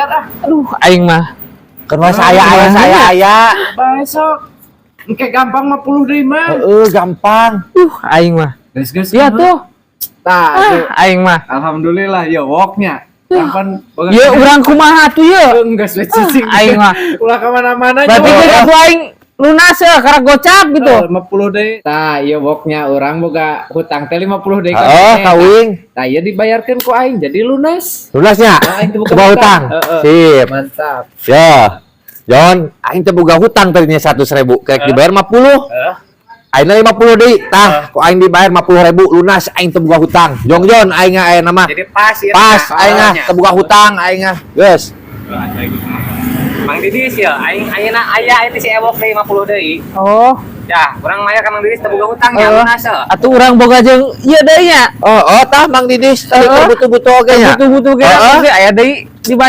bayar ah. Aduh, aing mah. Kenapa saya. Besok. Kayak gampang 50 deh mah. Gampang. Aing mah. Gas. Iya tuh. Tah, Aing mah. alhamdulillah ya woknya. Kapan Ya urang kumaha tuh ya. enggak cicing. Aing mah. Ulah kemana-mana Berarti geus atuh aing lunas ya karena gocap gitu. 50 deh. Tah, ieu woknya urang boga hutang teh 50 deh. Kawing. Tah, ieu dibayarkeun ku aing jadi lunas. Lunasnya. Nah, aing teu boga Coba hutang. Sip. Mantap. Ya. Jon, aing teh boga hutang tadinya 100.000, kayak dibayar 50. Aing 50 deui. Tah, ku aing dibayar 50.000 lunas, aing teu boga hutang. Jon aing aya nama. Jadi pas ya. Pas aing teu boga hutang aing geus. Mang Didis ya, aing ayeuna aya itu si ewok deui 50 deui. Oh, Ya, urang maya ka Mang Didis teu boga hutang ya lunas. atuh urang boga jeung ieu deui nya. Oh, tah Mang Didis, teh butuh-butuh oge nya. Butuh-butuh ge aya deui dibayar.